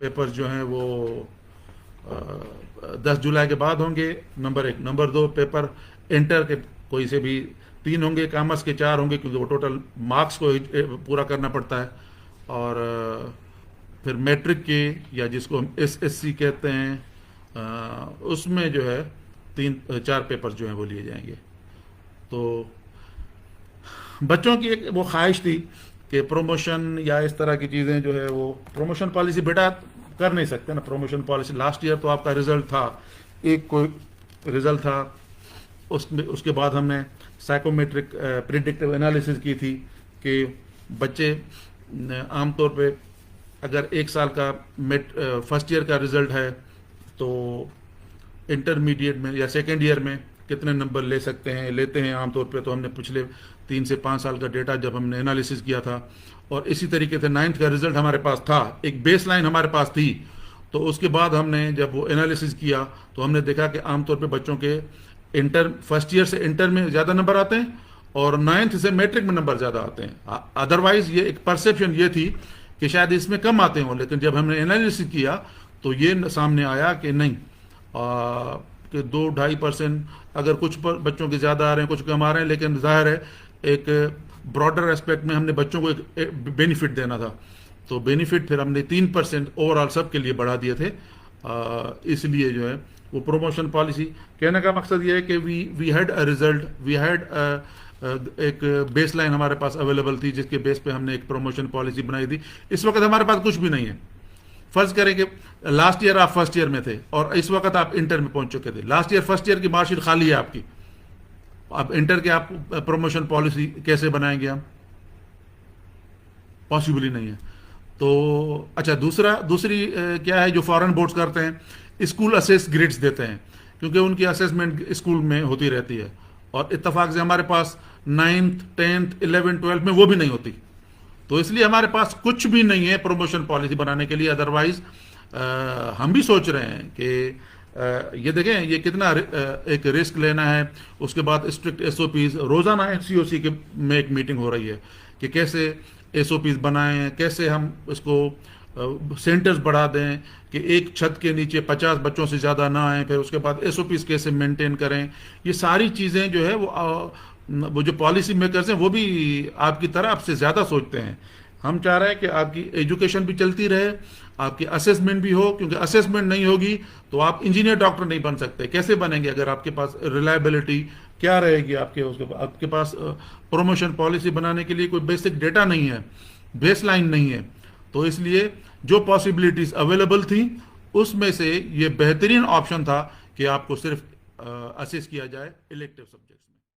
Paper जो हैं वो 10 जुलाई के बाद होंगे, नंबर 1। नंबर 2, पेपर इंटर के कोई से भी 3 होंगे, कॉमर्स के 4 होंगे, क्योंकि वो टोटल मार्क्स को पूरा करना पड़ता है। और फिर मैट्रिक के, या जिसको हम SSC कहते हैं, उसमें जो है 3-4 पेपर जो हैं वो लिए जाएंगे। तो बच्चों की एक वो ख्वाहिश थी कि प्रमोशन या इस तरह की चीज़ें जो है वो, प्रमोशन पॉलिसी बेटा कर नहीं सकते ना। प्रमोशन पॉलिसी लास्ट ईयर तो आपका रिजल्ट था, एक कोई रिजल्ट था, उसमें उसके बाद हमने साइकोमेट्रिक प्रिडिक्टिव एनालिसिस की थी कि बच्चे आमतौर पे अगर 1 साल का फर्स्ट ईयर का रिजल्ट है तो इंटरमीडिएट में या सेकेंड ईयर में कितने नंबर ले सकते हैं, लेते हैं आमतौर पे। तो हमने पिछले 3 से 5 साल का डेटा जब हमने एनालिसिस किया था, और इसी तरीके से 9th का रिजल्ट हमारे पास था, एक बेस लाइन हमारे पास थी। तो उसके बाद हमने जब वो एनालिसिस किया तो हमने देखा कि आमतौर पे बच्चों के इंटर फर्स्ट ईयर से इंटर में ज़्यादा नंबर आते हैं, और 9th से मैट्रिक में नंबर ज़्यादा आते हैं। अदरवाइज ये एक परसेप्शन ये थी कि शायद इसमें कम आते हों, लेकिन जब हमने एनालिसिस किया तो ये सामने आया कि नहीं, कि 2-2.5% अगर कुछ बच्चों के ज़्यादा आ रहे हैं, कुछ कम आ रहे हैं, लेकिन जाहिर है एक ब्रॉडर एस्पेक्ट में हमने बच्चों को एक बेनिफिट देना था। तो बेनिफिट फिर हमने 3% ओवरऑल सब के लिए बढ़ा दिए थे। इसलिए जो है वो प्रमोशन पॉलिसी, कहने का मकसद ये है कि we had a result, we had एक बेस लाइन हमारे पास अवेलेबल थी, जिसके बेस पे हमने एक प्रमोशन पॉलिसी बनाई थी। इस वक्त हमारे पास कुछ भी नहीं है। फर्ज करें कि लास्ट ईयर आप फर्स्ट ईयर में थे और इस वक्त आप इंटर में पहुंच चुके थे। लास्ट ईयर फर्स्ट ईयर की मार्कशीट खाली है आपकी, अब इंटर के आप प्रमोशन पॉलिसी कैसे बनाएंगे? हम पॉसिबल ही नहीं है। तो अच्छा, दूसरी क्या है जो फॉरेन बोर्ड्स करते हैं, स्कूल असेस ग्रेड्स देते हैं, क्योंकि उनकी असेसमेंट स्कूल में होती रहती है, और इत्तेफाक से हमारे पास 9th 10th 11th 12th में वो भी नहीं होती। तो इसलिए हमारे पास कुछ भी नहीं है प्रमोशन पॉलिसी बनाने के लिए। अदरवाइज हम भी सोच रहे हैं कि ये देखें ये कितना एक रिस्क लेना है। उसके बाद स्ट्रिक्ट SOPs, रोज़ाना COC के में एक मीटिंग हो रही है कि कैसे SOPs बनाएं, कैसे हम इसको सेंटर्स बढ़ा दें कि एक छत के नीचे 50 बच्चों से ज़्यादा ना आए, फिर उसके बाद SOPs कैसे मेंटेन करें। ये सारी चीज़ें जो है वो जो पॉलिसी मेकर्स हैं वो भी आपकी तरह आपसे ज़्यादा सोचते हैं। हम चाह रहे हैं कि आपकी एजुकेशन भी चलती रहे, आपकी असेसमेंट भी हो, क्योंकि असेसमेंट नहीं होगी तो आप इंजीनियर डॉक्टर नहीं बन सकते। कैसे बनेंगे अगर आपके पास रिलायबिलिटी क्या रहेगी? आपके पास प्रमोशन पॉलिसी बनाने के लिए कोई बेसिक डेटा नहीं है, बेस लाइन नहीं है। तो इसलिए जो पॉसिबिलिटीज अवेलेबल थी उसमें से ये बेहतरीन ऑप्शन था कि आपको सिर्फ असेस किया जाए इलेक्टिव सब्जेक्ट्स में।